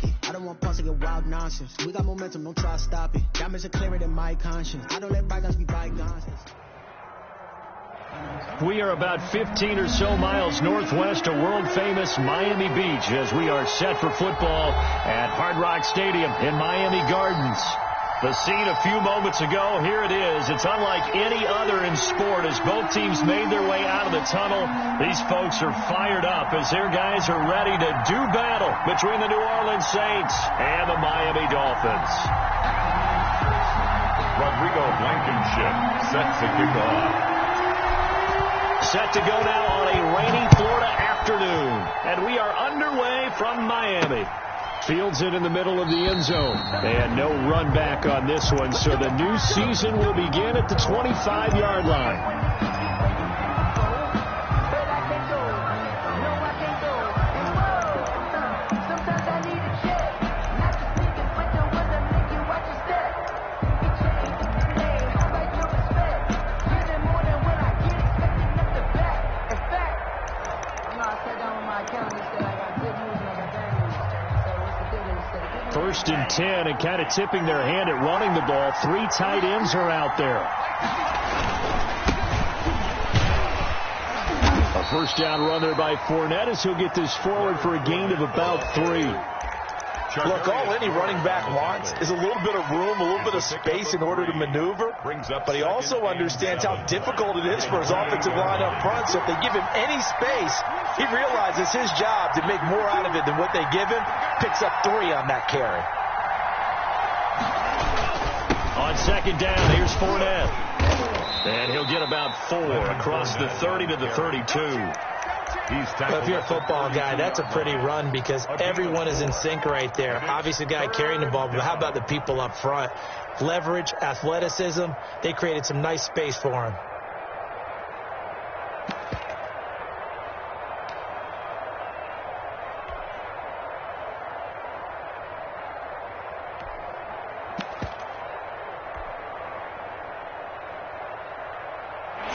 pocket. I don't want pulse to get wild nonsense. We got momentum, don't try to stop it. Diamonds are clearer than my conscience. I don't let bygones be bygones. We are about 15 or so miles northwest of world-famous Miami Beach as we are set for football at Hard Rock Stadium in Miami Gardens. The scene a few moments ago, here it is. It's unlike any other in sport as both teams made their way out of the tunnel. These folks are fired up as their guys are ready to do battle between the New Orleans Saints and the Miami Dolphins. Rodrigo Blankenship sets the kickoff. Set to go now on a rainy Florida afternoon. And we are underway from Miami. Fields it in the middle of the end zone. And no run back on this one. So the new season will begin at the 25-yard line. First and 10, and kind of tipping their hand at running the ball. 3 tight ends are out there. A first down run there by Fournette as he'll get this forward for a gain of about 3. Look, all any running back wants is a little bit of room, a little bit of space in order to maneuver. But he also understands how difficult it is for his offensive line up front. So if they give him any space, he realizes his job to make more out of it than what they give him. Picks up 3 on that carry. On second down, here's Fournette. And he'll get about 4 across the 30 to the 32. But if you're a football guy, that's a pretty run because everyone is in sync right there. Obviously, the guy carrying the ball, but how about the people up front? Leverage, athleticism, they created some nice space for him.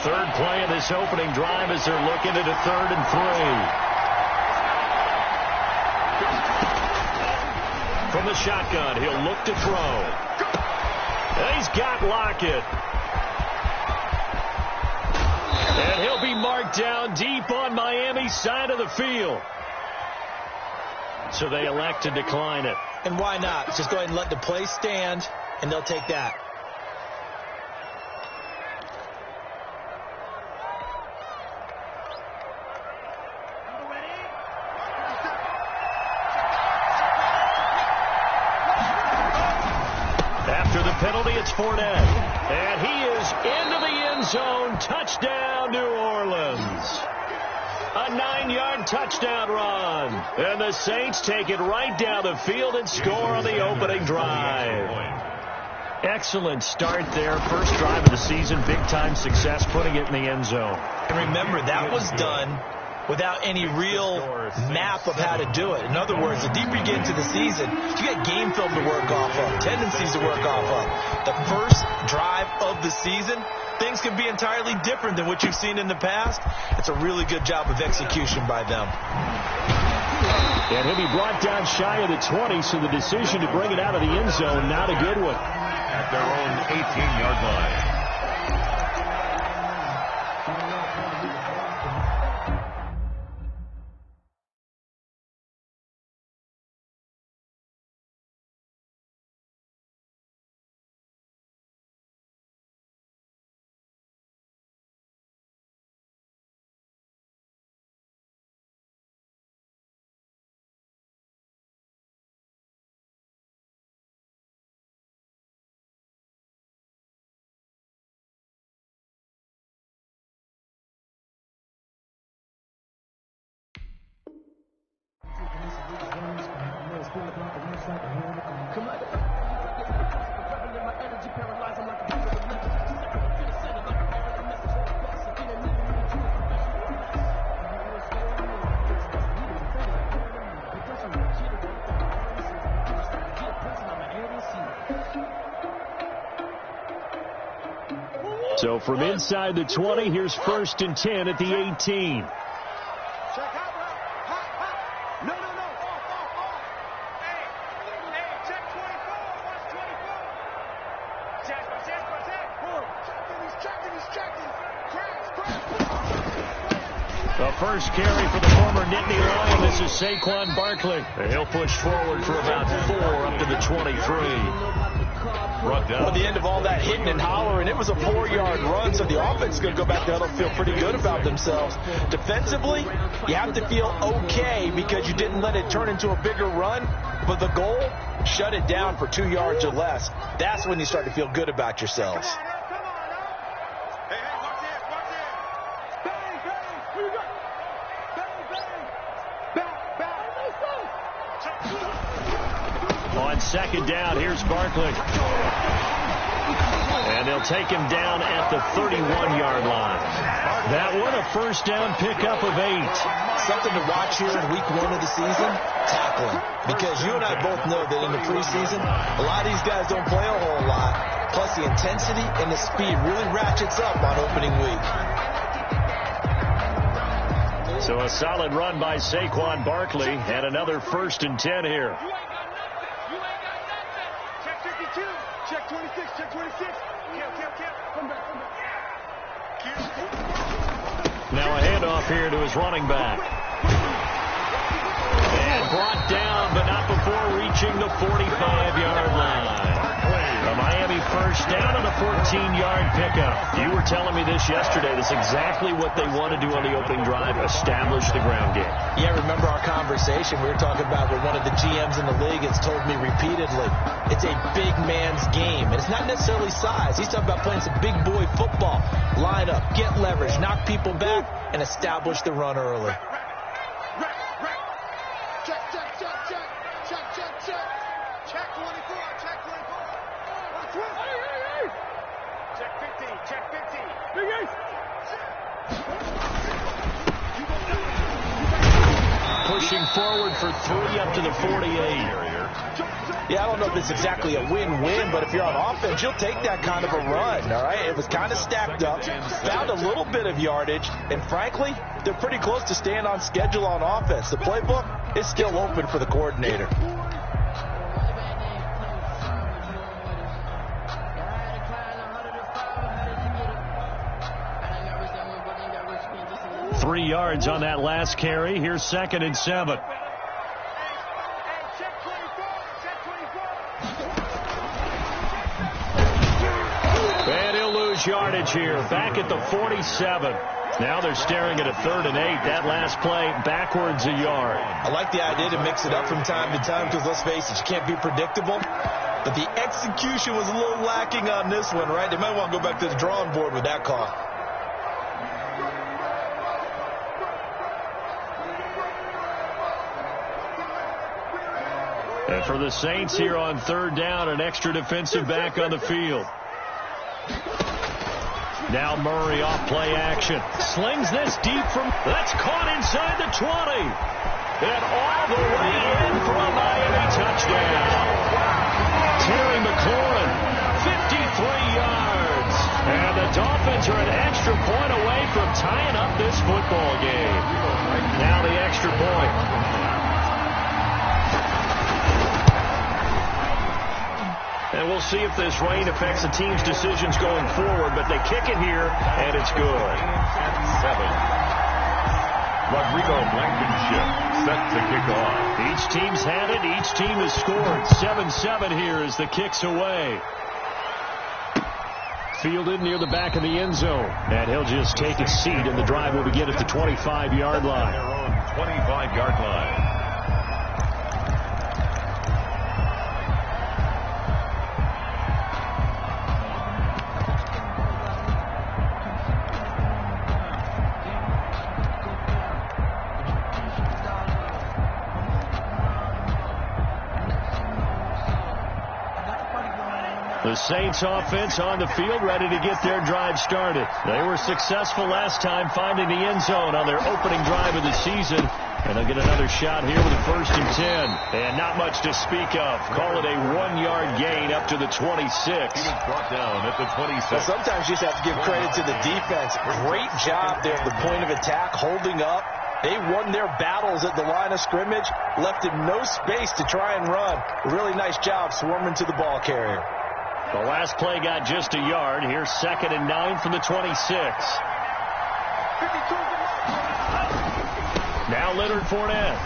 Third play of this opening drive as they're looking at a 3rd and 3. From the shotgun, he'll look to throw. And he's got Lockett. And he'll be marked down deep on Miami's side of the field. So they elect to decline it. And why not? Just go ahead and let the play stand, and they'll take that. Penalty, it's Fournette. And he is into the end zone. Touchdown, New Orleans. A 9-yard touchdown run. And the Saints take it right down the field and score on the opening drive. Excellent start there. First drive of the season. Big-time success putting it in the end zone. And remember, that was done without any real map of how to do it. In other words, the deeper you get into the season, you got game film to work off of, tendencies to work off of. The first drive of the season, things can be entirely different than what you've seen in the past. It's a really good job of execution by them. And he'll be brought down shy of the 20, so the decision to bring it out of the end zone, not a good one. At their own 18-yard line. So from inside the 20, here's 1st and 10 at the 18. The first carry for the former Nittany Lion. This is Saquon Barkley. He'll push forward for about 4 up to the 23. At the end of all that hitting and hollering, it was a 4-yard run, so the offense is going to go back there and feel pretty good about themselves. Defensively, you have to feel okay because you didn't let it turn into a bigger run, but the goal, shut it down for 2 yards or less. That's when you start to feel good about yourselves. On second down, here's Barkley. And they'll take him down at the 31-yard line. That one, a first down pickup of 8. Something to watch here in week 1 of the season, tackling. Because you and I both know that in the preseason, a lot of these guys don't play a whole lot. Plus the intensity and the speed really ratchets up on opening week. So a solid run by Saquon Barkley and another 1st and 10 here. Check 26, check 26. Come back. Now a handoff here to his running back. And brought down, but not before reaching the 45-yard line. A Miami first down and a 14-yard pickup. You were telling me this yesterday. That's exactly what they want to do on the opening drive, establish the ground game. Yeah, remember our conversation we were talking about with one of the GMs in the league has told me repeatedly, it's a big man's game. And it's not necessarily size. He's talking about playing some big boy football. Line up, get leverage, knock people back, and establish the run early. Check 24, check 24. Check 15, check 15. Pushing forward for 3 up to the 48. Yeah, I don't know if it's exactly a win-win, but if you're on offense, you'll take that kind of a run, all right? It was kind of stacked up, found a little bit of yardage, and frankly, they're pretty close to staying on schedule on offense. The playbook is still open for the coordinator. Three yards on that last carry. Here's 2nd and 7. And he'll lose yardage here. Back at the 47. Now they're staring at a 3rd and 8. That last play backwards a yard. I like the idea to mix it up from time to time because, let's face it, you can't be predictable. But the execution was a little lacking on this one, right? They might want to go back to the drawing board with that call. And for the Saints here on 3rd down, an extra defensive back on the field. Now Murray off play action. Slings this deep from... That's caught inside the 20. And all the way in for a Miami touchdown. Terry McLaurin, 53 yards. And the Dolphins are an extra point away from tying up this football game. Now the extra point. And we'll see if this rain affects the team's decisions going forward, but they kick it here, and it's good. 7. Rodrigo Blankenship set to kick off. Each team's had it. Each team has scored. 7-7 here as the kick's away. Fielded near the back of the end zone. And he'll just take his seat, and the drive will begin at the 25-yard line. Their own 25-yard line. The Saints offense on the field, ready to get their drive started. They were successful last time finding the end zone on their opening drive of the season. And they'll get another shot here with a 1st and 10. And not much to speak of. Call it a 1-yard gain up to the 26. He was brought down at the 26. Well, sometimes you just have to give credit to the defense. Great job there at the point of attack, holding up. They won their battles at the line of scrimmage, left him no space to try and run. A really nice job swarming to the ball carrier. The last play got just a yard. Here's 2nd and 9 from the 26. Now Leonard Fournette.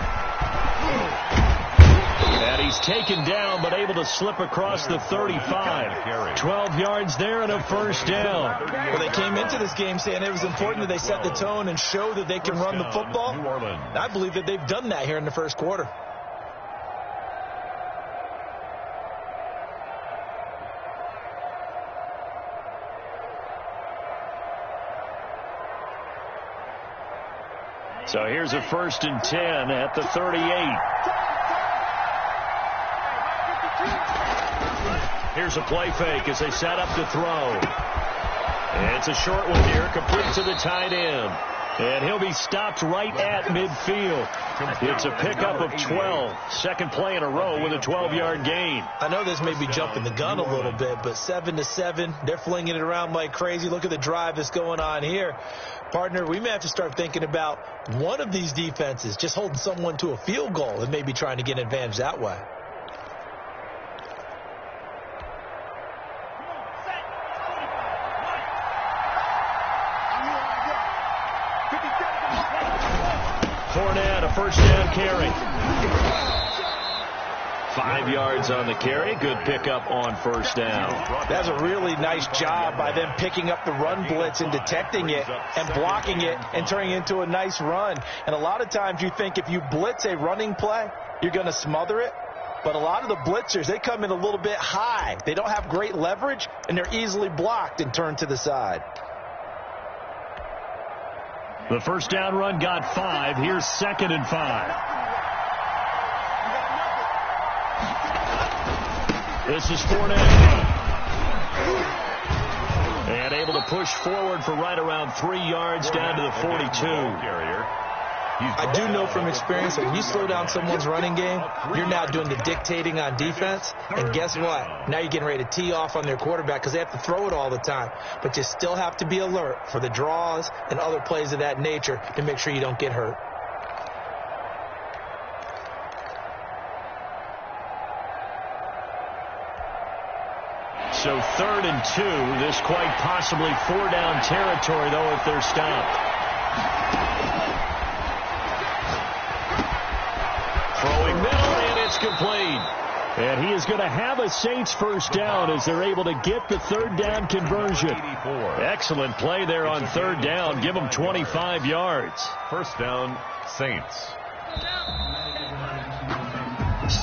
And he's taken down, but able to slip across the 35. 12 yards there and a first down. Well, they came into this game saying it was important that they set the tone and show that they can run the football. I believe that they've done that here in the first quarter. So here's a 1st and 10 at the 38. Here's a play fake as they set up to throw. And it's a short one here, complete to the tight end. And he'll be stopped right at midfield. It's a pickup of 12. Second play in a row with a 12-yard gain. I know this may be jumping the gun a little bit, but 7-7, they're flinging it around like crazy. Look at the drive that's going on here. Partner, we may have to start thinking about one of these defenses just holding someone to a field goal and maybe trying to get an advantage that way. Fournette, a first down carry. 5 yards on the carry. Good pickup on first down. That's a really nice job by them picking up the run blitz and detecting it and blocking it and turning it into a nice run. And a lot of times you think if you blitz a running play, you're going to smother it. But a lot of the blitzers, they come in a little bit high. They don't have great leverage, and they're easily blocked and turned to the side. The first down run got 5. Here's 2nd and 5. This is Fournette. And able to push forward for right around 3 yards down to the 42. I do know from experience that when you slow down someone's running game, you're now doing the dictating on defense. And guess what? Now you're getting ready to tee off on their quarterback because they have to throw it all the time. But you still have to be alert for the draws and other plays of that nature to make sure you don't get hurt. So 3rd and 2. This quite possibly 4-down territory, though, if they're stopped. Throwing middle, and it's complete. And he is going to have a Saints first down as they're able to get the 3rd down conversion. Excellent play there on 3rd down. Give them 25 yards. First down, Saints.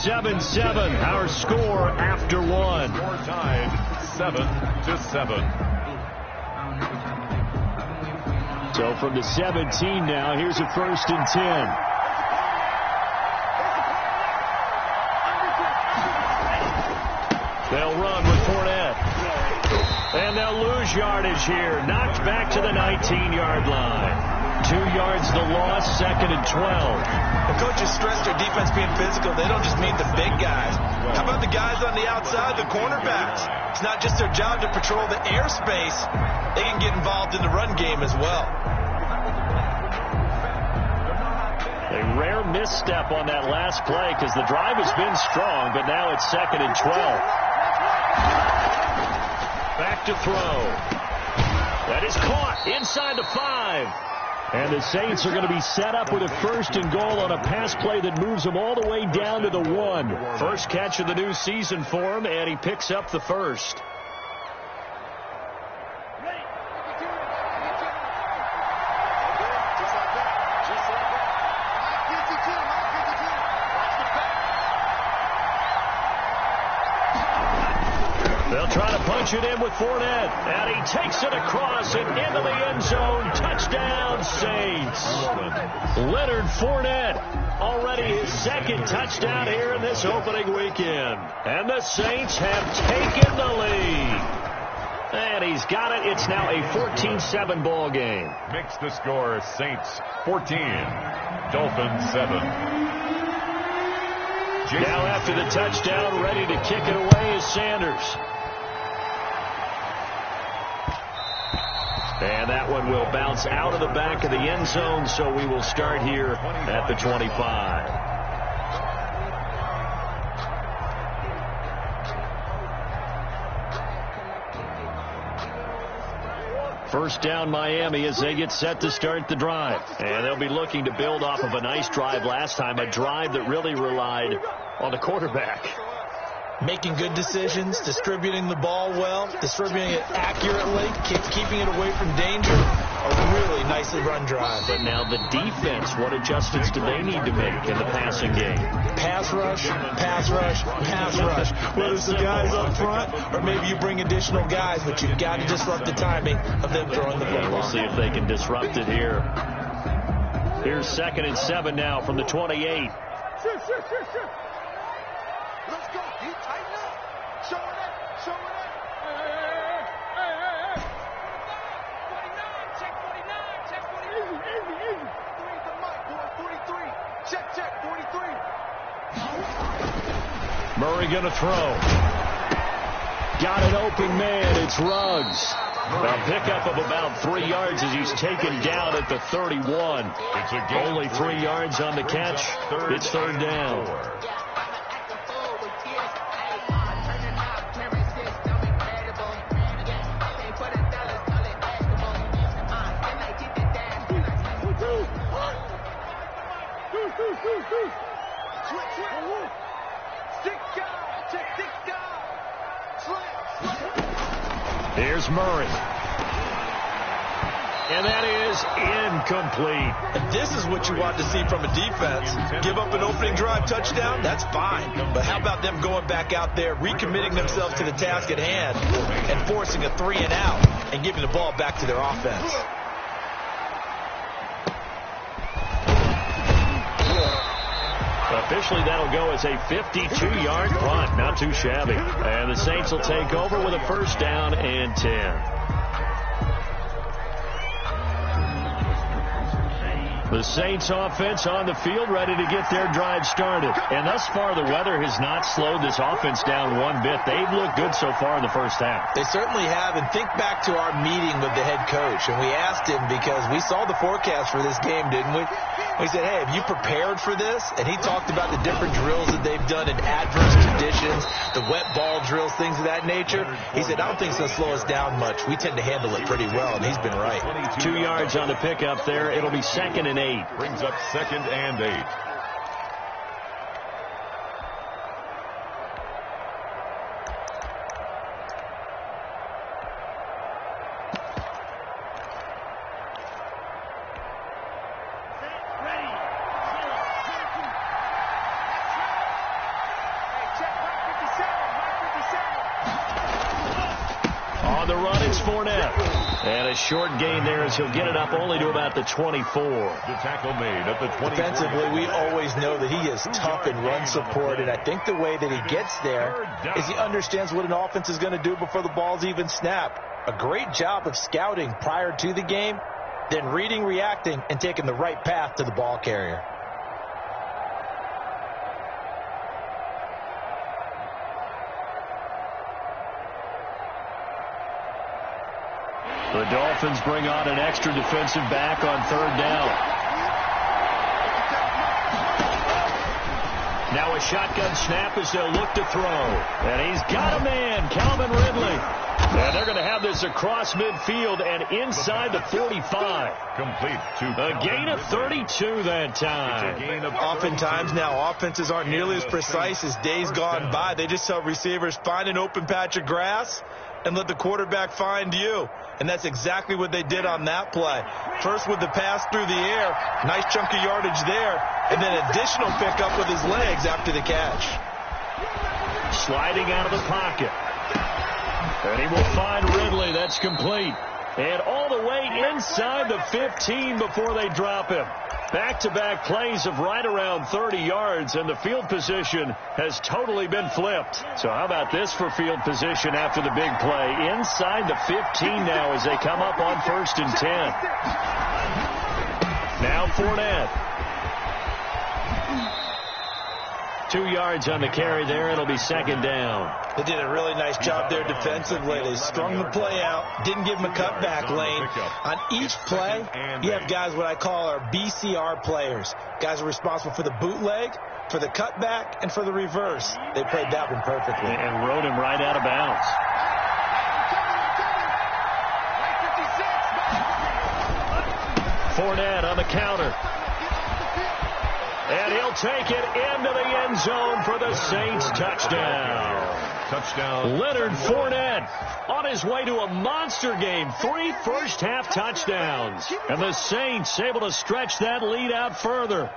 7-7, our score after one. Score tied 7-7. So from the 17 now, here's a 1st and 10. They'll run with Fournette. And they'll lose yardage here. Knocked back to the 19-yard line. 2 yards the loss, 2nd and 12. The coaches stress their defense being physical. They don't just mean the big guys. How about the guys on the outside, the cornerbacks? It's not just their job to patrol the airspace. They can get involved in the run game as well. A rare misstep on that last play because the drive has been strong, but now it's 2nd and 12. Back to throw. That is caught inside the 5. And the Saints are going to be set up with a 1st and goal on a pass play that moves them all the way down to the 1. First catch of the new season for him, and he picks up the first. They'll try to punch it in with Fournette, and he takes it across and into the end zone. Touchdown, Saints. Leonard Fournette, already his 2nd touchdown here in this opening weekend. And the Saints have taken the lead. And he's got it. It's now a 14-7 ball game. Makes the score Saints 14, Dolphins 7. Now after the touchdown, ready to kick it away is Sanders. And that one will bounce out of the back of the end zone, so we will start here at the 25. First down Miami as they get set to start the drive. And they'll be looking to build off of a nice drive last time, a drive that really relied on the quarterback. Making good decisions, distributing the ball well, distributing it accurately, keeping it away from danger. A really nicely run drive. But now the defense, what adjustments do they need to make in the passing game? Pass rush, pass rush, pass rush. Whether it's the guys up front or maybe you bring additional guys, but you've got to disrupt the timing of them throwing the football. We'll see if they can disrupt it here. Here's 2nd and 7 now from the 28. Let's go. He tighten up. Show it up. Show it up. Hey. 49. Check 49. Check 49. Easy. 3 at the mic, boy. 43. Check. 43. Murray going to throw. Got an open man. It's Ruggs. A pickup of about 3 yards as he's taken down at the 31. Only 3 yards on the catch. It's 3rd down. Here's Murray. And that is incomplete. And this is what you want to see from a defense. Give up an opening drive touchdown, that's fine. But how about them going back out there, recommitting themselves to the task at hand, and forcing a 3 and out, and giving the ball back to their offense. Officially, that'll go as a 52-yard punt. Not too shabby. And the Saints will take over with a 1st down and 10. The Saints offense on the field ready to get their drive started. And thus far, the weather has not slowed this offense down one bit. They've looked good so far in the first half. They certainly have. And think back to our meeting with the head coach. And we asked him because we saw the forecast for this game, didn't we? We said, hey, have you prepared for this? And he talked about the different drills that they've done in adverse conditions, the wet ball drills, things of that nature. He said, I don't think it's going to slow us down much. We tend to handle it pretty well, and he's been right. 2 yards on the pickup there. It'll be 2nd and 8. Brings up 2nd and 8. Short gain there as he'll get it up only to about the 24. The tackle made at the 24. Defensively, we always know that he is tough in run support, and I think the way that he gets there is he understands what an offense is going to do before the ball's even snapped. A great job of scouting prior to the game, then reading, reacting, and taking the right path to the ball carrier. The Dolphins bring on an extra defensive back on 3rd down. Now a shotgun snap as they'll look to throw. And he's got a man, Calvin Ridley. And they're going to have this across midfield and inside the 45. Complete to a gain of 32 that time. Oftentimes now offenses aren't nearly as precise as days gone by. They just tell receivers, find an open patch of grass and let the quarterback find you. And that's exactly what they did on that play. First with the pass through the air, nice chunk of yardage there, and then additional pickup with his legs after the catch. Sliding out of the pocket. And he will find Ridley. That's complete. And all the way inside the 15 before they drop him. Back-to-back plays of right around 30 yards, and the field position has totally been flipped. So how about this for field position after the big play? Inside the 15 now as they come up on 1st and 10. Now Fournette. 2 yards on the carry there. It'll be 2nd down. They did a really nice job there defensively. They strung the play out, didn't give him a cutback lane. On each play, you have guys what I call our BCR players. Guys are responsible for the bootleg, for the cutback, and for the reverse. They played that one perfectly. And rode him right out of bounds. Fournette on the counter. And he'll take it into the end zone for the Saints touchdown. Leonard Fournette on his way to a monster game. 3 first-half touchdowns. And the Saints able to stretch that lead out further.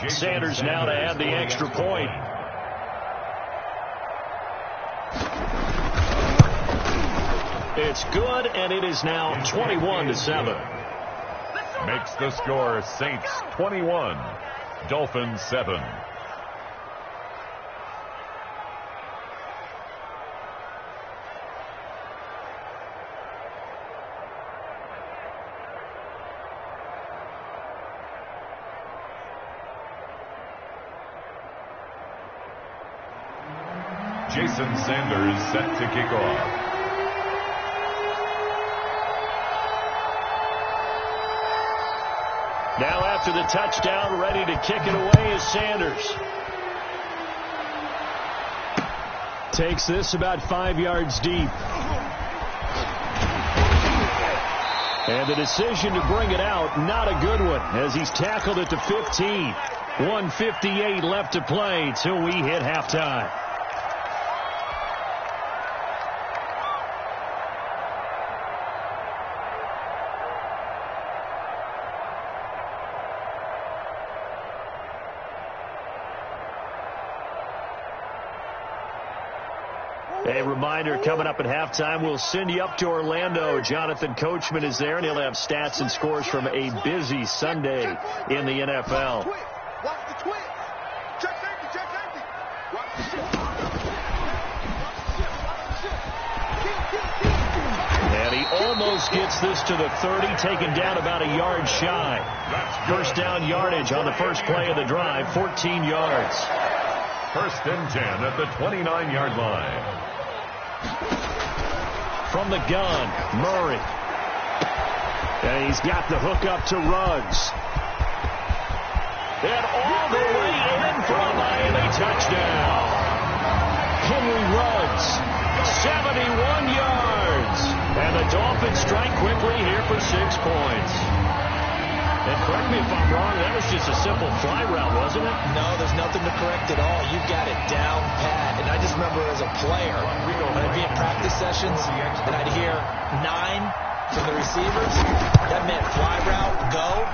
Sanders now to add the extra point. It's good, and it is now 21-7. Makes the score Saints 21, Dolphins 7. Jason Sanders set to kick off. Now after the touchdown, ready to kick it away is Sanders. Takes this about 5 yards deep. And the decision to bring it out, not a good one, as he's tackled at the 15. 1:58 left to play till we hit halftime. A reminder, coming up at halftime, we'll send you up to Orlando. Jonathan Coachman is there, and he'll have stats and scores from a busy Sunday in the NFL. Watch the twist. Check safety, check safety. Watch the shift. And he almost gets this to the 30, taken down about a yard shy. First down yardage on the first play of the drive, 14 yards. First and 10 at the 29-yard line. From the gun, Murray. And he's got the hook up to Ruggs. And all the way in for a Miami touchdown. Henry Ruggs, 71 yards. And the Dolphins strike quickly here for 6 points. And correct me if I'm wrong, that was just a simple fly route, wasn't it? No, there's nothing to correct at all. You've got it down pat. And I just remember as a player, when I'd be in practice sessions, and I'd hear 9 from the receivers, that meant fly route, go,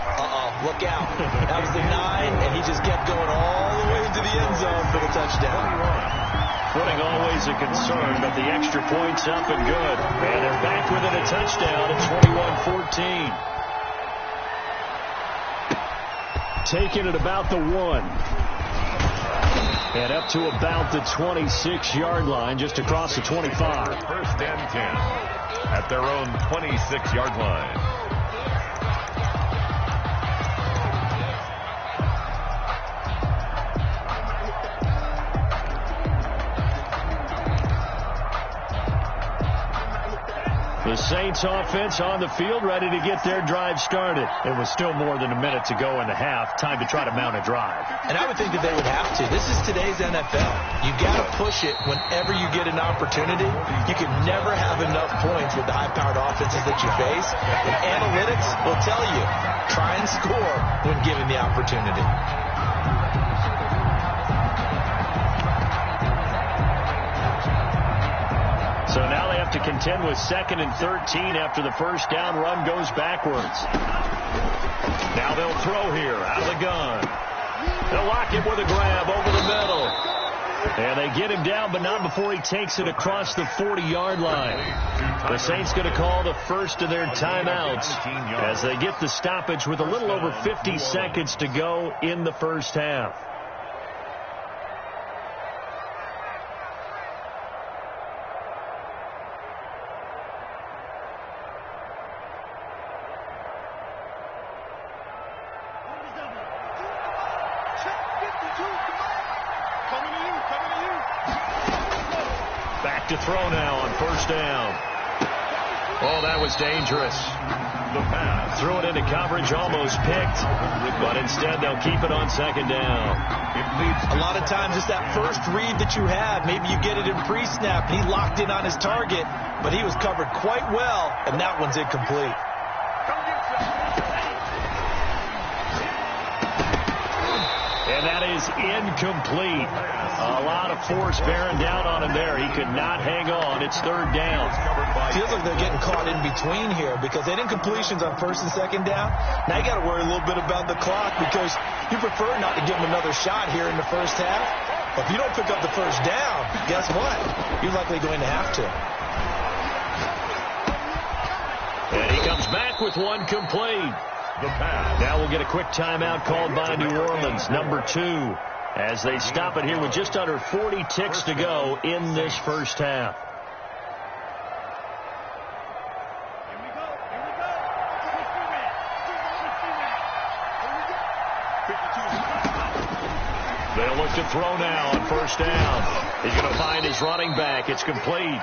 look out. That was the 9, and he just kept going all the way into the end zone for the touchdown. Footing always a concern, but the extra point's up and good. And they're back within a touchdown at 21-14. Taking it about the 1. And up to about the 26-yard line, just across the 25. First and 10 at their own 26-yard line. The Saints offense on the field, ready to get their drive started. It was still more than a minute to go in the half. Time to try to mount a drive. And I would think that they would have to. This is today's NFL. You got to push it whenever you get an opportunity. You can never have enough points with the high-powered offenses that you face. And analytics will tell you, try and score when given the opportunity. So now they have to contend with 2nd and 13 after the first down run goes backwards. Now they'll throw here out of the gun. They'll lock him with a grab over the middle. And they get him down, but not before he takes it across the 40-yard line. The Saints going to call the first of their timeouts as they get the stoppage with a little over 50 seconds to go in the first half. Coming to you. Back to throw now on first down. Oh, that was dangerous. The pass. Threw it into coverage, almost picked, but instead they'll keep it on second down. It leads A lot of times it's that first read that you have. Maybe you get it in pre-snap. He locked in on his target, but he was covered quite well, and that one's incomplete. And that is incomplete. A lot of force bearing down on him there. He could not hang on. It's third down. Feels like they're getting caught in between here because they did incompletions on first and second down. Now you got to worry a little bit about the clock because you prefer not to give them another shot here in the first half. But if you don't pick up the first down, guess what? You're likely going to have to. And he comes back with one complete. the pass. Now we'll get a quick timeout called by New Orleans, number 2, as they stop it here with just under 40 ticks to go in this first half. They'll look to throw now on first down. He's going to find his running back. It's complete.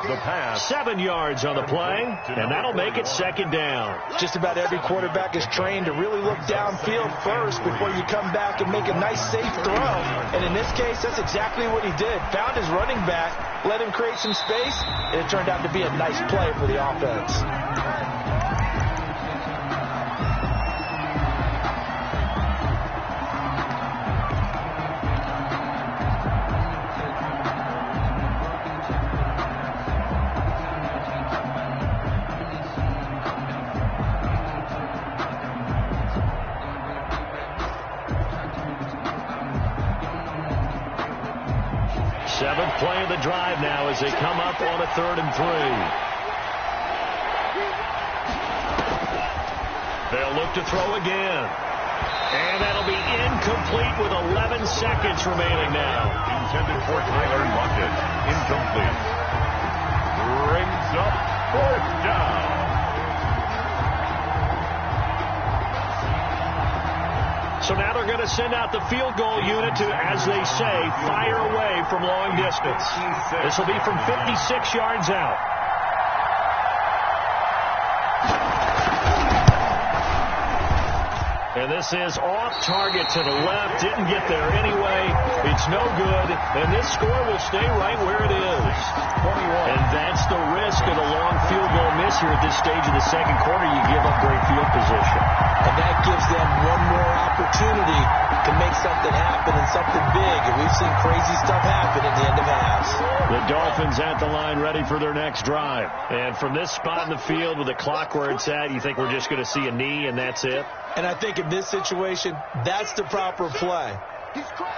The pass. 7 yards on the play, and that'll make it second down. Just about every quarterback is trained to really look downfield first before you come back and make a nice, safe throw. And in this case, that's exactly what he did. Found his running back, let him create some space, and it turned out to be a nice play for the offense. Seventh play of the drive now as they come up on a 3rd and 3. They'll look to throw again. And that'll be incomplete with 11 seconds remaining now. Intended for Tyler Lockett. Incomplete. Brings up 4th down. So now they're going to send out the field goal unit to, as they say, fire away from long distance. This will be from 56 yards out. And this is off target to the left. Didn't get there anyway. It's no good. And this score will stay right where it is. 21. And that's the risk of the long field goal miss here at this stage of the second quarter. You give up great field position. And that gives them one more opportunity to make something happen and something big. And we've seen crazy stuff happen at the end of halves. The Dolphins at the line ready for their next drive. And from this spot in the field with the clock where it's at, you think we're just going to see a knee and that's it? And I think in this situation, that's the proper play.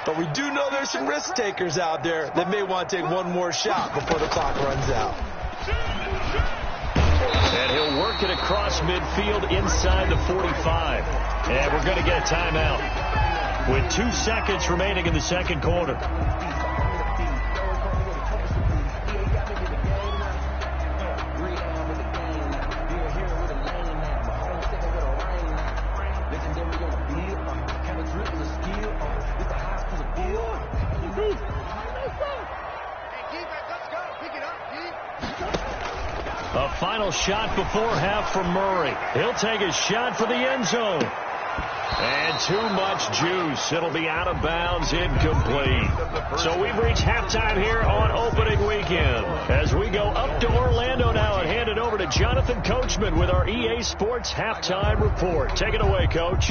But we do know there's some risk takers out there that may want to take one more shot before the clock runs out. And he'll work it across midfield inside the 45. And we're going to get a timeout with 2 seconds remaining in the second quarter. A final shot before half from Murray. He'll take a shot for the end zone. And too much juice. It'll be out of bounds, incomplete. So we've reached halftime here on opening weekend. As we go up to Orlando now and hand it over to Jonathan Coachman with our EA Sports Halftime Report. Take it away, Coach.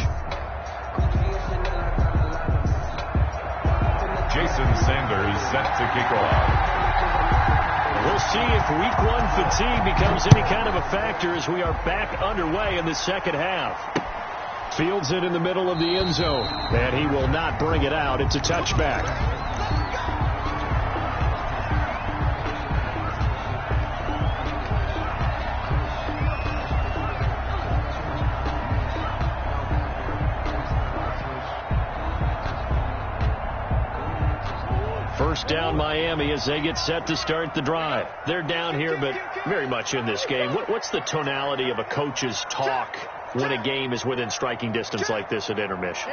Jason Sanders set to kick off. We'll see if week 1 fatigue becomes any kind of a factor as we are back underway in the second half. Fields it in the middle of the end zone, and he will not bring it out. It's a touchback. First down Miami as they get set to start the drive. They're down here, but very much in this game. What's the tonality of a coach's talk when a game is within striking distance like this at intermission.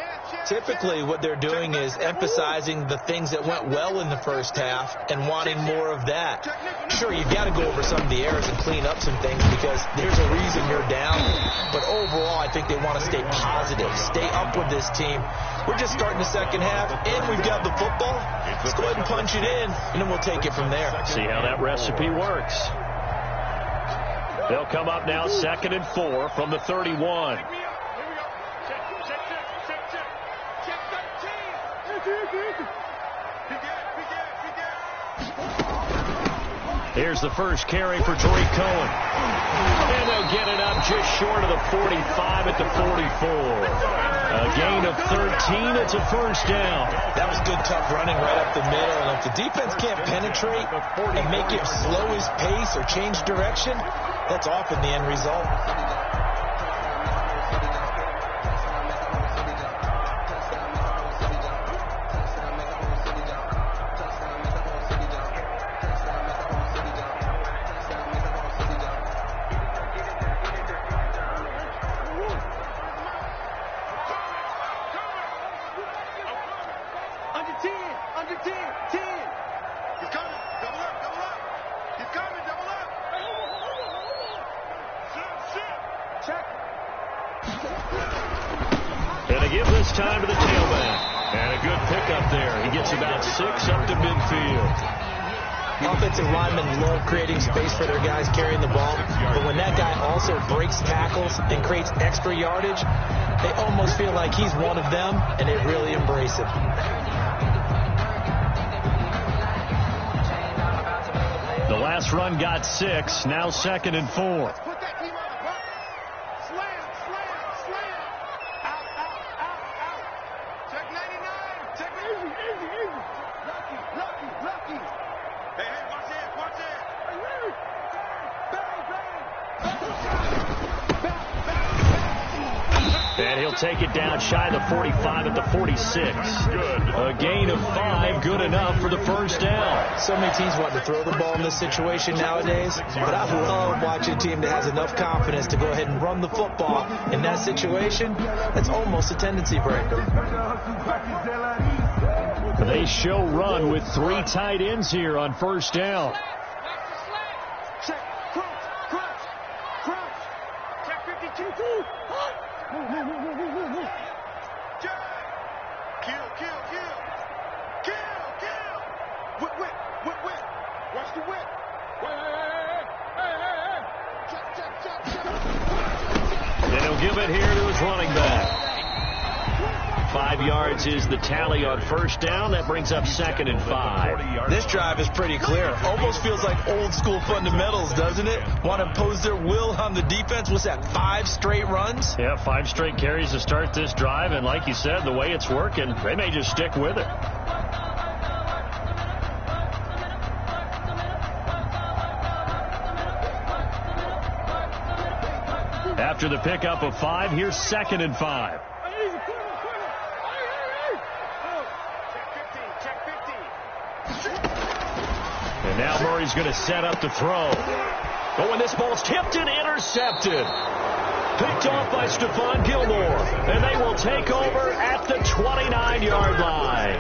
Typically, what they're doing is emphasizing the things that went well in the first half and wanting more of that. Sure, you've got to go over some of the errors and clean up some things because there's a reason you're down. But overall, I think they want to stay positive, stay up with this team. We're just starting the second half, and we've got the football. Let's go ahead and punch it in, and then we'll take it from there. See how that recipe works. They'll come up now 2nd and 4 from the 31. Here's the first carry for Tariq Cohen. And they'll get it up just short of the 45 at the 44. A gain of 13. It's a first down. That was good, tough running right up the middle. And if the defense can't penetrate and make him slow his pace or change direction, that's often the end result. Time to the tailback. And a good pickup there. He gets about 6 up to midfield. Offensive linemen love creating space for their guys carrying the ball. But when that guy also breaks tackles and creates extra yardage, they almost feel like he's one of them, and they really embrace it. The last run got 6. Now 2nd and 4. And he'll take it down shy of the 45 at the 46. Good. A gain of 5, good enough for the first down. So many teams want to throw the ball in this situation nowadays, but I love watching a team that has enough confidence to go ahead and run the football. In that situation, that's almost a tendency breaker. They show run with 3 tight ends here on first down. And he'll give it here to his running back. 5 yards is the tally on first down. That brings up 2nd and 5. This drive is pretty clear. Almost feels like old school fundamentals, doesn't it? Want to impose their will on the defense. What's that, 5 straight runs? Yeah, 5 straight carries to start this drive. And like you said, the way it's working, they may just stick with it. After the pickup of 5, here's 2nd and 5. And now Murray's going to set up to throw. Oh, and this ball's tipped and intercepted. Picked off by Stephon Gilmore. And they will take over at the 29-yard line.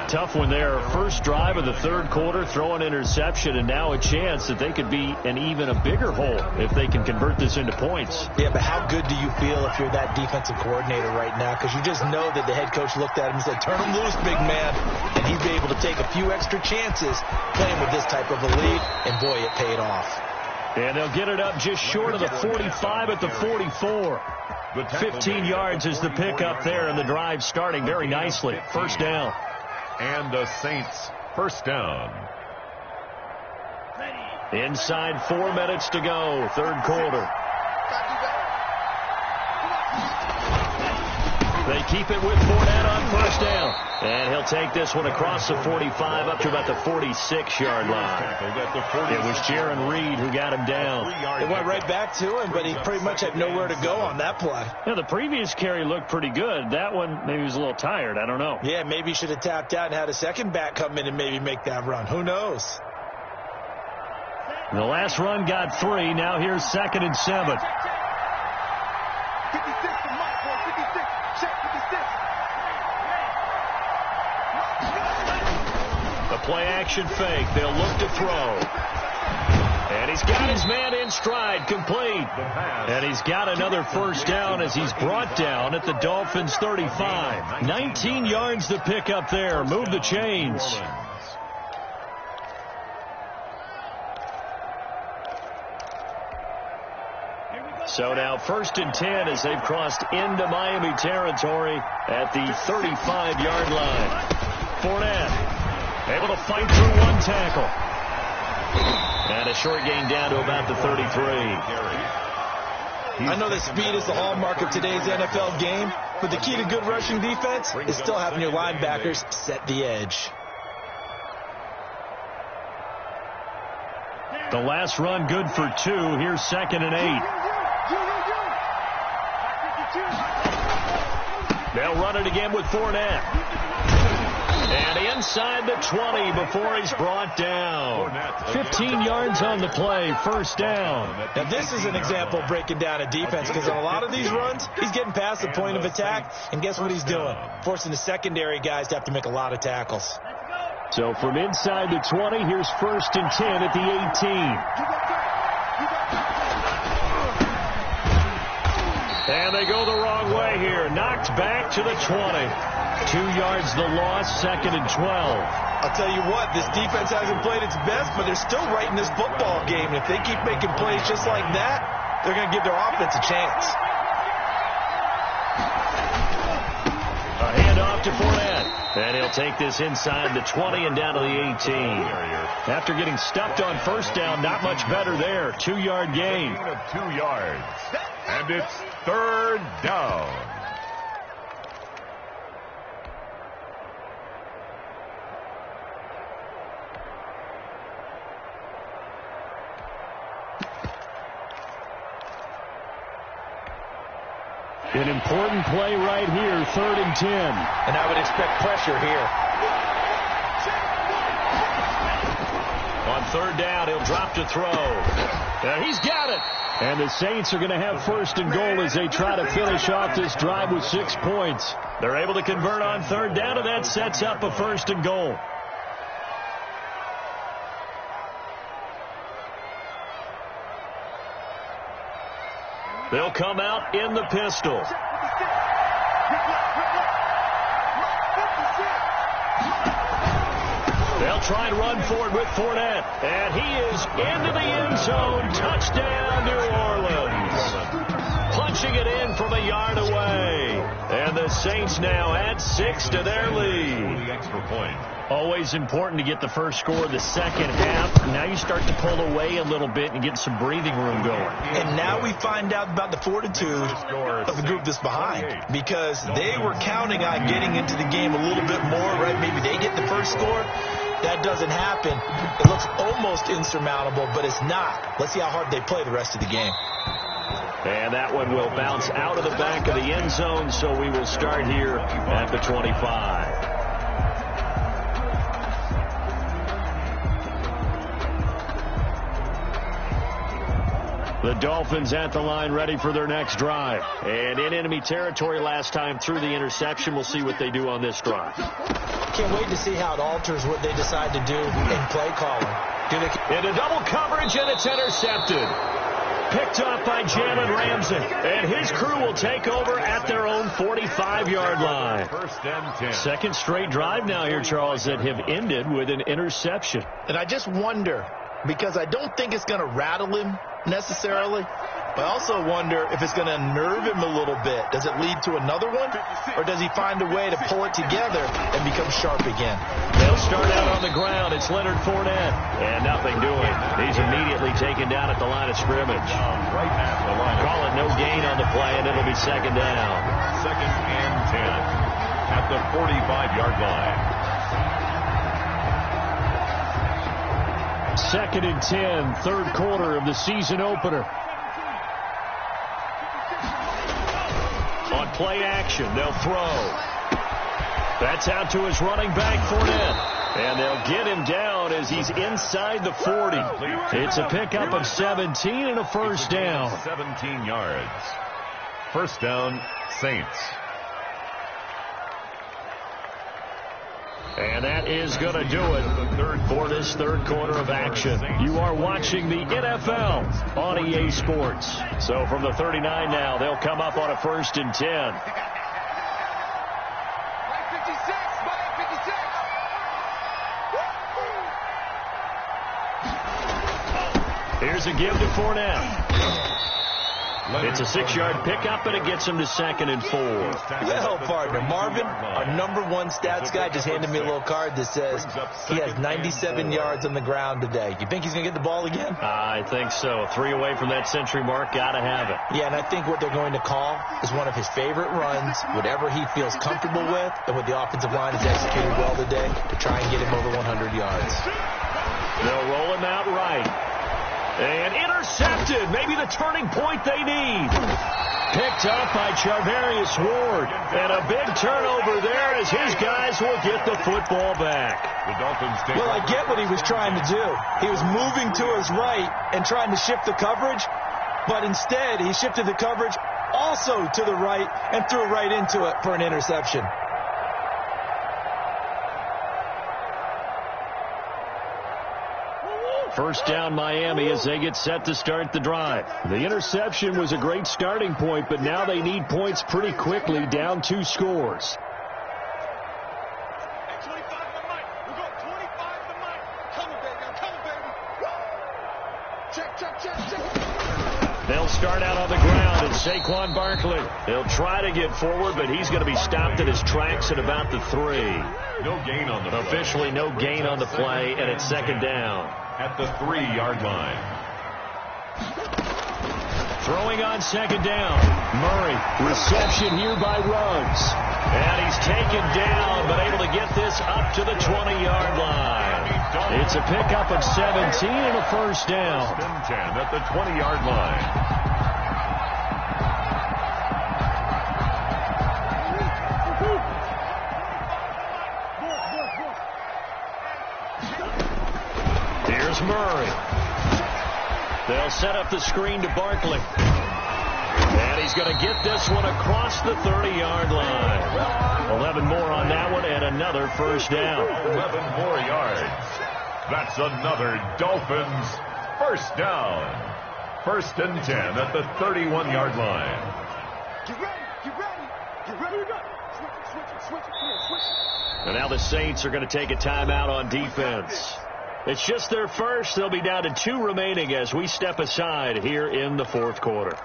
Tough one there. First drive of the third quarter, throw an interception, and now a chance that they could be in even a bigger hole if they can convert this into points. Yeah, but how good do you feel if you're that defensive coordinator right now? Because you just know that the head coach looked at him and said, turn him loose, big man. And he'd be able to take a few extra chances playing with this type of a lead, and boy, it paid off. And they'll get it up just short of the 45 at the 44. 15 yards is the pickup there, and the drive starting very nicely. First down. And the Saints first down. Inside 4 minutes to go, third quarter. They keep it with Fournette on first down. And he'll take this one across the 45 up to about the 46-yard line. It was Jaron Reed who got him down. It went right back to him, but he pretty much had nowhere to go on that play. Yeah, the previous carry looked pretty good. That one, maybe he was a little tired. I don't know. Yeah, maybe he should have tapped out and had a second back come in and maybe make that run. Who knows? The last run got 3. Now here's 2nd and 7. Check with the six. The play-action fake. They'll look to throw. And he's got his man in stride, complete. And he's got another first down as he's brought down at the Dolphins' 35. 19 yards to pick up there. Move the chains. So now 1st and 10 as they've crossed into Miami territory at the 35-yard line. Fournette able to fight through one tackle. And a short gain down to about the 33. I know that speed is the hallmark of today's NFL game, but the key to good rushing defense is still having your linebackers set the edge. The last run good for 2. Here's 2nd and 8. They'll run it again with Fournette. And inside the 20 before he's brought down. 15 yards on the play, 1st down. Now this is an example of breaking down a defense, because on a lot of these runs, he's getting past the point of attack, and guess what he's doing? Forcing the secondary guys to have to make a lot of tackles. So from inside the 20, here's 1st and 10 at the 18. And they go the wrong way here. Knocked back to the 20. 2 yards the loss, 2nd and 12. I'll tell you what, this defense hasn't played its best, but they're still right in this football game. And if they keep making plays just like that, they're going to give their offense a chance. A handoff to Fournette. And he'll take this inside the 20 and down to the 18. After getting stuffed on 1st down, not much better there. 2-yard gain. 2 yards. And it's 3rd down. An important play right here, 3rd and 10. And I would expect pressure here. On 3rd down, he'll drop to throw. And he's got it. And the Saints are going to have 1st and goal as they try to finish off this drive with 6 points. They're able to convert on 3rd down, and that sets up a 1st and goal. They'll come out in the pistol. They'll try and run forward with Fournette. And he is into the end zone. Touchdown, New Orleans. Punching it in from a yard away. And the Saints now add 6 to their lead. Extra point. Always important to get the first score of the second half. Now you start to pull away a little bit and get some breathing room going. And now we find out about the fortitude of the group that's behind, because they were counting on getting into the game a little bit more, right? Maybe they get the first score. That doesn't happen. It looks almost insurmountable, but it's not. Let's see how hard they play the rest of the game. And that one will bounce out of the back of the end zone, so we will start here at the 25. The Dolphins at the line, ready for their next drive. And in enemy territory last time through the interception. We'll see what they do on this drive. Can't wait to see how it alters what they decide to do in play calling. Into double coverage, and it's intercepted. Picked up by Jalen Ramsey. And his crew will take over at their own 45-yard line. 1st and 10. Second straight drive now here, Charles, that have ended with an interception. And I just wonder, because I don't think it's going to rattle him necessarily, but I also wonder if it's going to unnerve him a little bit. Does it lead to another one, or does he find a way to pull it together and become sharp again? They'll start out on the ground. It's Leonard Fournette, and nothing doing. He's immediately taken down at the line of scrimmage. Right at the line. Call it no gain on the play, and it'll be 2nd down. 2nd and 10 at the 45-yard line. 2nd and 10, 3rd quarter of the season opener. On play action, they'll throw. That's out to his running back, Fournette. And they'll get him down as he's inside the 40. It's a pickup of 17 and a 1st down. 17 yards. 1st down, Saints. And that is going to do it for this third quarter of action. You are watching the NFL on EA Sports. So from the 39 now, they'll come up on a 1st and 10. Here's a give to Fournette. It's a 6-yard pickup, and it gets him to 2nd and 4. Well, partner, Marvin, our #1 stats guy, just handed me a little card that says he has 97 yards on the ground today. You think he's going to get the ball again? I think so. 3 away from that century mark. Got to have it. Yeah, and I think what they're going to call is one of his favorite runs, whatever he feels comfortable with, and what the offensive line has executed well today to try and get him over 100 yards. They'll roll him out right. And intercepted. Maybe the turning point they need. Picked up by Charvarius Ward. And a big turnover there as his guys will get the football back. The Dolphins take Well, I get what he was trying to do. He was moving to his right and trying to shift the coverage. But instead, he shifted the coverage also to the right and threw right into it for an interception. First down Miami as they get set to start the drive. The interception was a great starting point, but now they need points pretty quickly, down 2 scores. They'll start out on the ground, and Saquon Barkley. He'll try to get forward, but he's going to be stopped in his tracks at about the 3. No gain on the play. Officially no gain on the play, and it's 2nd down. At the 3-yard line. Throwing on 2nd down. Murray, reception here by Ruggs. And he's taken down, but able to get this up to the 20-yard line. It's a pickup of 17 and a 1st down. 10 at the 20-yard line. Murray. They'll set up the screen to Barkley. And he's going to get this one across the 30-yard line. 11 more on that one and another 1st down. 11 more yards. That's another Dolphins 1st down. 1st and 10 at the 31-yard line. Get ready. Get ready. Get ready to go. Switch it. And now the Saints are going to take a timeout on defense. It's just their first. They'll be down to 2 remaining as we step aside here in the 4th quarter.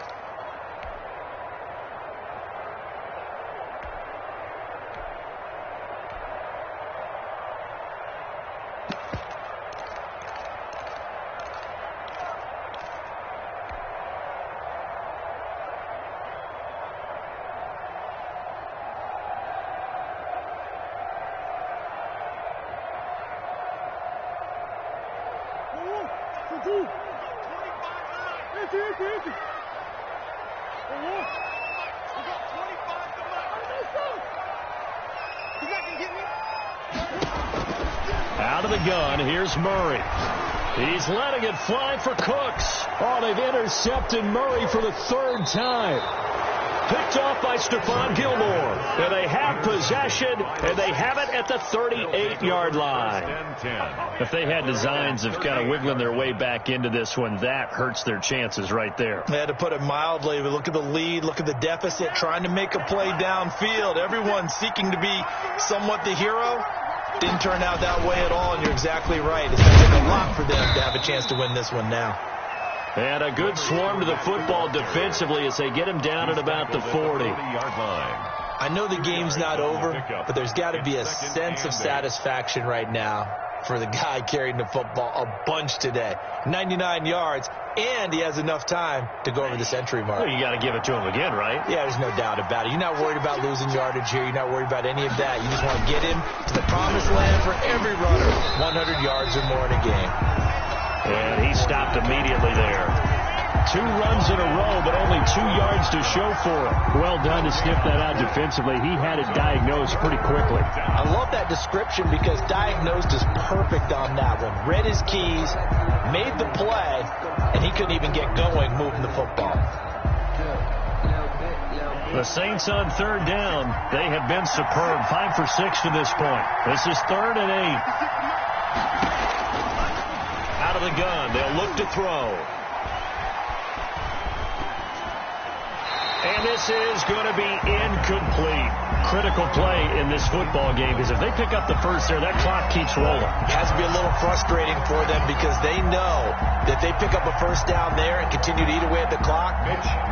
Out of the gun, here's Murray. He's letting it fly for Cooks. Oh, they've intercepted Murray for the 3rd time. Picked off by Stephon Gilmore. And they have possession, and they have it at the 38-yard line. If they had designs of kind of wiggling their way back into this one, that hurts their chances right there. They had to put it mildly. Look at the lead. Look at the deficit. Trying to make a play downfield. Everyone seeking to be somewhat the hero. Didn't turn out that way at all, and you're exactly right. It's going to take a lot for them to have a chance to win this one now. And a good swarm to the football defensively as they get him down at about the 40. I know the game's not over, but there's got to be a sense of satisfaction right now for the guy carrying the football a bunch today. 99 yards, and he has enough time to go over the century mark. Well, you got to give it to him again, right? Yeah, there's no doubt about it. You're not worried about losing yardage here. You're not worried about any of that. You just want to get him to the promised land for every runner, 100 yards or more in a game. And he stopped immediately there. 2 runs in a row, but only 2 yards to show for it. Well done to sniff that out defensively. He had it diagnosed pretty quickly. I love that description because diagnosed is perfect on that one. Read his keys, made the play, and he couldn't even get going moving the football. The Saints on third down. They have been superb. 5 for 6 to this point. This is 3rd and 8. Out of the gun. They'll look to throw. And this is going to be incomplete. Critical play in this football game, because if they pick up the first there, that clock keeps rolling. It has to be a little frustrating for them, because they know that they pick up a first down there and continue to eat away at the clock,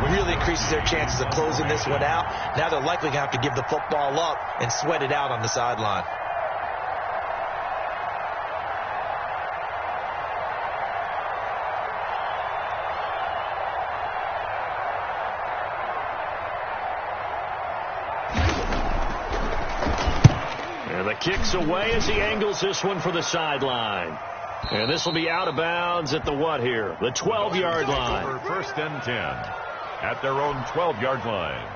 really increases their chances of closing this one out. Now they're likely going to have to give the football up and sweat it out on the sideline. Kicks away as he angles this one for the sideline. And this will be out of bounds at the what here? The 12-yard line. First and 10 at their own 12-yard line.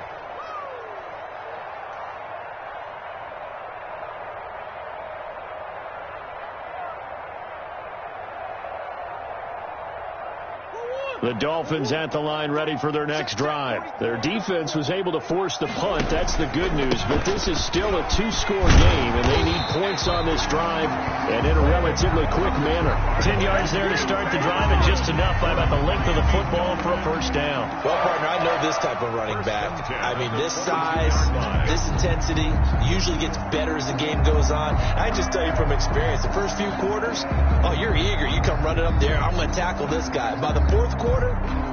The Dolphins at the line ready for their next drive. Their defense was able to force the punt. That's the good news. But this is still a 2-score game, and they need points on this drive and in a relatively quick manner. 10 yards there to start the drive, and just enough by about the length of the football for a first down. Well, partner, I know this type of running back. I mean, this size, this intensity usually gets better as the game goes on. I just tell you from experience, the first few quarters, oh, you're eager. You come running up there, I'm going to tackle this guy. By the fourth quarter,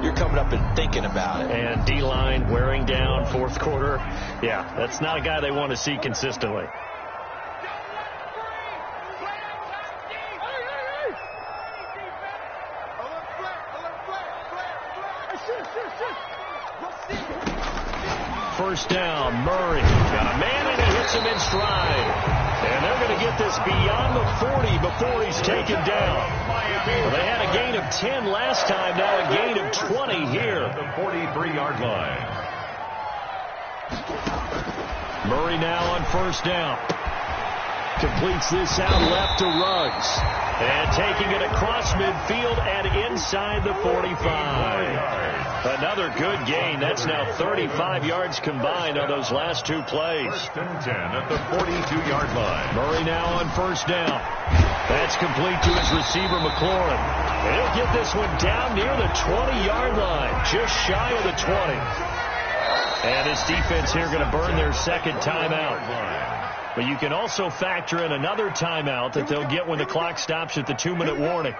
you're coming up and thinking about it. And D-line wearing down fourth quarter. Yeah, that's not a guy they want to see consistently. First down, Murray. Got a man and he hits him in stride. And they're going to get this beyond the 40 before he's taken down. Well, they had a gain of 10 last time, now a gain of 20 here. The 43-yard line. Murray now on first down. Completes this out left to Ruggs. And taking it across midfield and inside the 45. Another good gain. That's now 35 yards combined on those last two plays. First and 10 at the 42-yard line. Murray now on first down. That's complete to his receiver, McLaurin. And he'll get this one down near the 20-yard line, just shy of the 20. And his defense here going to burn their second timeout. But you can also factor in another timeout that they'll get when the clock stops at the 2-minute warning.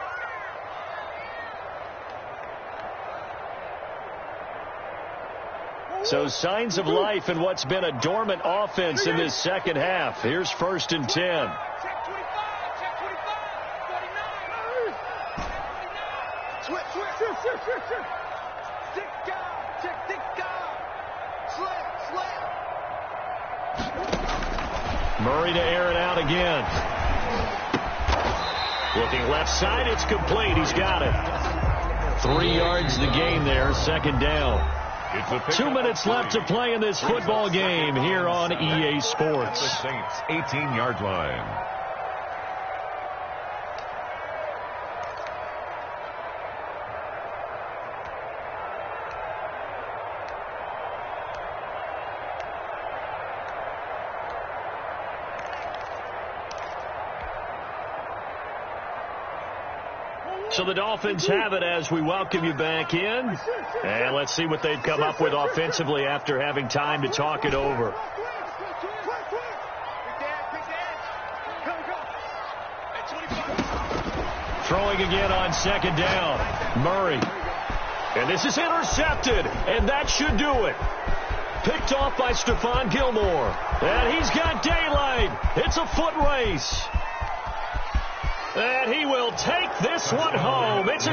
So signs of life in what's been a dormant offense in this second half. Here's first and 10. Murray to air it out again. Looking left side, it's complete. He's got it. 3 yards the gain there, second down. 2 minutes left to play in this football game here on EA Sports. The Saints 18-yard line. So the Dolphins have it as we welcome you back in. And let's see what they've come up with offensively after having time to talk it over. Throwing again on second down. Murray. And this is intercepted. And that should do it. Picked off by Stephon Gilmore. And he's got daylight. It's a foot race. And he will take this one home. It's a